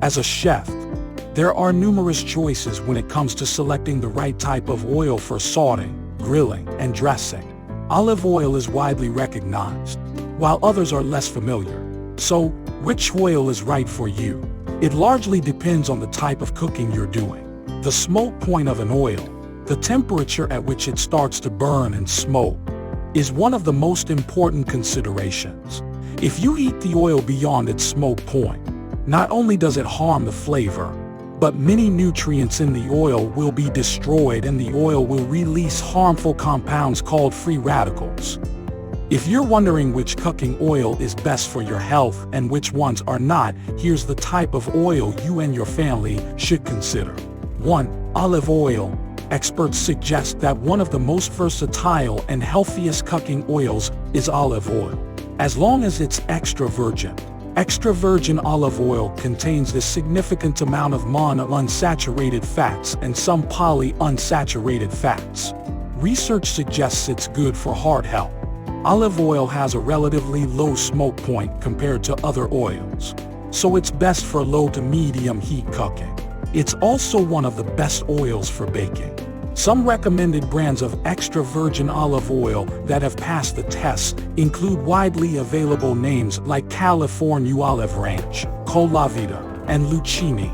As a chef, there are numerous choices when it comes to selecting the right type of oil for sautéing, grilling, and dressing. Olive oil is widely recognized, while others are less familiar. So, which oil is right for you? It largely depends on the type of cooking you're doing, the smoke point of an oil, the temperature at which it starts to burn and smoke, is one of the most important considerations. If you heat the oil beyond its smoke point, not only does it harm the flavor, but many nutrients in the oil will be destroyed and the oil will release harmful compounds called free radicals. If you're wondering which cooking oil is best for your health and which ones are not, here's the type of oil you and your family should consider. 1. Olive oil. Experts suggest that one of the most versatile and healthiest cooking oils is olive oil, as long as it's extra virgin. Extra virgin olive oil contains a significant amount of monounsaturated fats and some polyunsaturated fats. Research suggests it's good for heart health. Olive oil has a relatively low smoke point compared to other oils, so it's best for low to medium heat cooking. It's also one of the best oils for baking. Some recommended brands of extra virgin olive oil that have passed the test include widely available names like California Olive Ranch, Colavita, and Lucchini.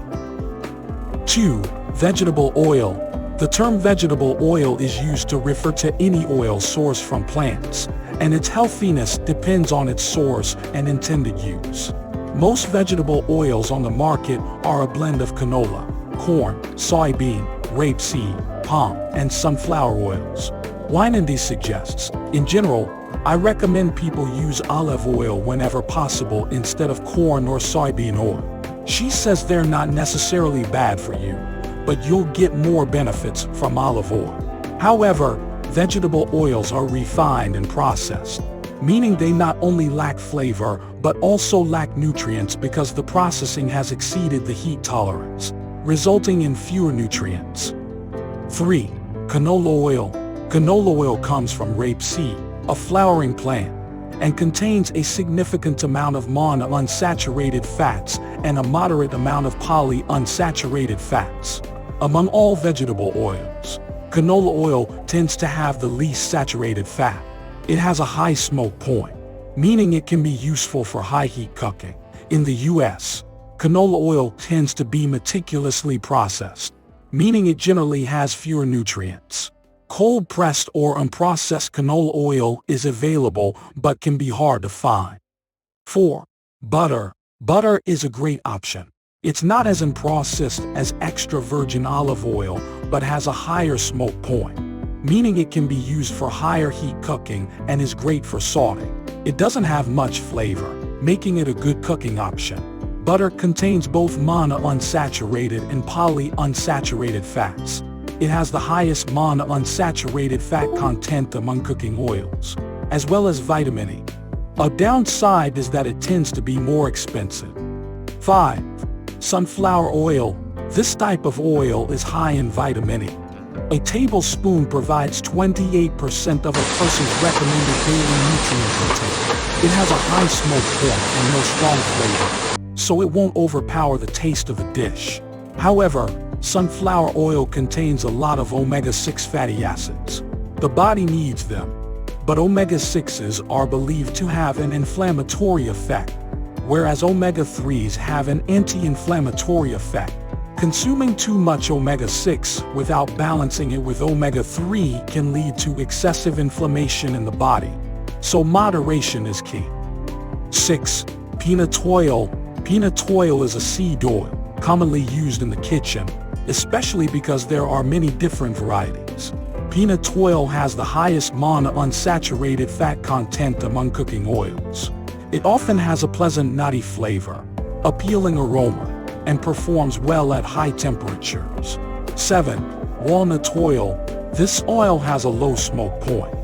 2. Vegetable oil. The term vegetable oil is used to refer to any oil sourced from plants, and its healthiness depends on its source and intended use. Most vegetable oils on the market are a blend of canola, corn, soybean, rapeseed, palm, and sunflower oils. Winandy suggests, in general, I recommend people use olive oil whenever possible instead of corn or soybean oil. She says they're not necessarily bad for you, but you'll get more benefits from olive oil. However, vegetable oils are refined and processed, meaning they not only lack flavor but also lack nutrients because the processing has exceeded the heat tolerance, resulting in fewer nutrients. 3. Canola oil. Canola oil comes from rapeseed, a flowering plant, and contains a significant amount of monounsaturated fats and a moderate amount of polyunsaturated fats. Among all vegetable oils, canola oil tends to have the least saturated fat. It has a high smoke point, meaning it can be useful for high heat cooking. In the US, canola oil tends to be meticulously processed, meaning it generally has fewer nutrients. Cold-pressed or unprocessed canola oil is available but can be hard to find. 4. Butter. Butter is a great option. It's not as unprocessed as extra virgin olive oil but has a higher smoke point, meaning it can be used for higher heat cooking and is great for sautéing. It doesn't have much flavor, making it a good cooking option. Butter contains both monounsaturated and polyunsaturated fats. It has the highest monounsaturated fat content among cooking oils, as well as vitamin E. A downside is that it tends to be more expensive. 5. Sunflower oil. This type of oil is high in vitamin E. A tablespoon provides 28% of a person's recommended daily nutrient intake. It has a high smoke point and no strong flavor, so it won't overpower the taste of the dish. However, sunflower oil contains a lot of omega-6 fatty acids. The body needs them, but omega-6s are believed to have an inflammatory effect, whereas omega-3s have an anti-inflammatory effect. Consuming too much omega-6 without balancing it with omega-3 can lead to excessive inflammation in the body, so moderation is key. 6. Peanut oil. Peanut oil is a seed oil, commonly used in the kitchen, especially because there are many different varieties. Peanut oil has the highest monounsaturated fat content among cooking oils. It often has a pleasant nutty flavor, appealing aroma, and performs well at high temperatures. 7. Walnut oil. This oil has a low smoke point,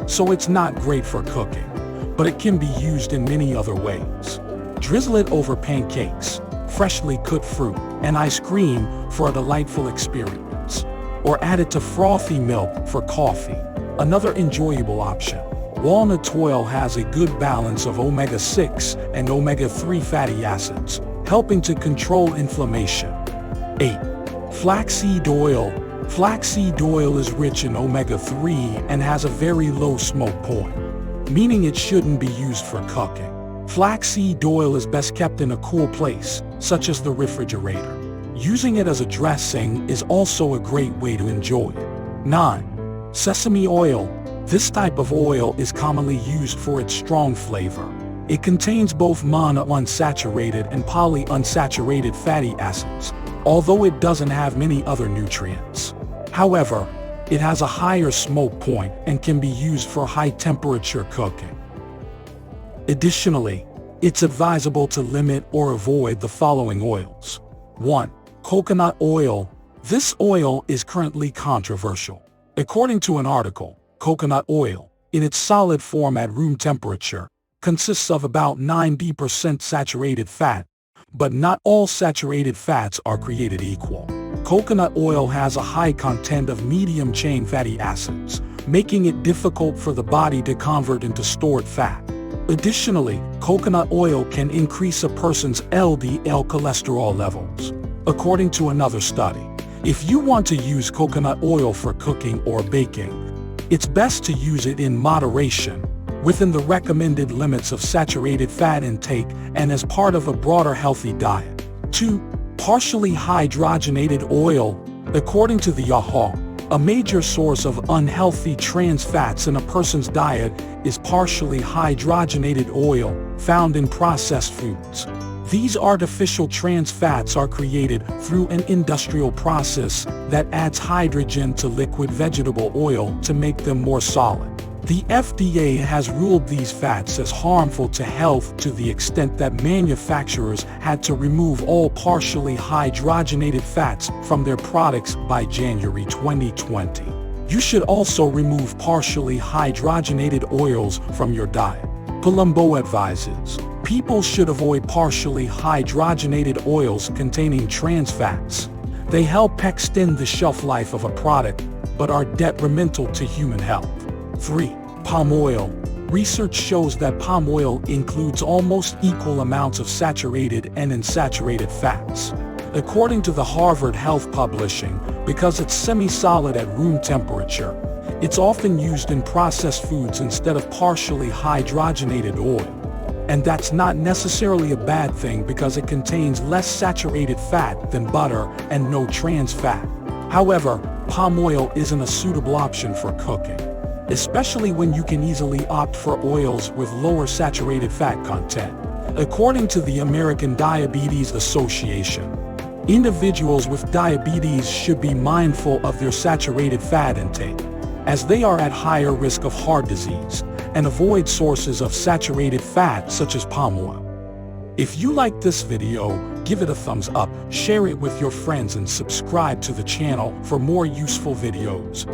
so it's not great for cooking, but it can be used in many other ways. Drizzle it over pancakes, freshly cooked fruit, and ice cream for a delightful experience. Or add it to frothy milk for coffee, another enjoyable option. Walnut oil has a good balance of omega-6 and omega-3 fatty acids, helping to control inflammation. 8. Flaxseed oil. Flaxseed oil is rich in omega-3 and has a very low smoke point, meaning it shouldn't be used for cooking. Flaxseed oil is best kept in a cool place, such as the refrigerator. Using it as a dressing is also a great way to enjoy it. 9. Sesame oil. This type of oil is commonly used for its strong flavor. It contains both monounsaturated and polyunsaturated fatty acids, although it doesn't have many other nutrients. However, it has a higher smoke point and can be used for high-temperature cooking. Additionally, it's advisable to limit or avoid the following oils. 1. Coconut oil. This oil is currently controversial. According to an article, coconut oil, in its solid form at room temperature, consists of about 90% saturated fat, but not all saturated fats are created equal. Coconut oil has a high content of medium-chain fatty acids, making it difficult for the body to convert into stored fat. Additionally, coconut oil can increase a person's LDL cholesterol levels. According to another study, if you want to use coconut oil for cooking or baking, it's best to use it in moderation, within the recommended limits of saturated fat intake and as part of a broader healthy diet. 2. Partially hydrogenated oil. According to the YAHA, a major source of unhealthy trans fats in a person's diet is partially hydrogenated oil found in processed foods. These artificial trans fats are created through an industrial process that adds hydrogen to liquid vegetable oil to make them more solid. The FDA has ruled these fats as harmful to health to the extent that manufacturers had to remove all partially hydrogenated fats from their products by January 2020. You should also remove partially hydrogenated oils from your diet. Palumbo advises, people should avoid partially hydrogenated oils containing trans fats. They help extend the shelf life of a product, but are detrimental to human health. 3. Palm oil. Research shows that palm oil includes almost equal amounts of saturated and unsaturated fats. According to the Harvard Health Publishing, because it's semi-solid at room temperature, it's often used in processed foods instead of partially hydrogenated oil. And that's not necessarily a bad thing because it contains less saturated fat than butter and no trans fat. However, palm oil isn't a suitable option for cooking, especially when you can easily opt for oils with lower saturated fat content. According to the American Diabetes Association, individuals with diabetes should be mindful of their saturated fat intake, as they are at higher risk of heart disease, and avoid sources of saturated fat such as palm oil. If you like this video, give it a thumbs up, share it with your friends and subscribe to the channel for more useful videos.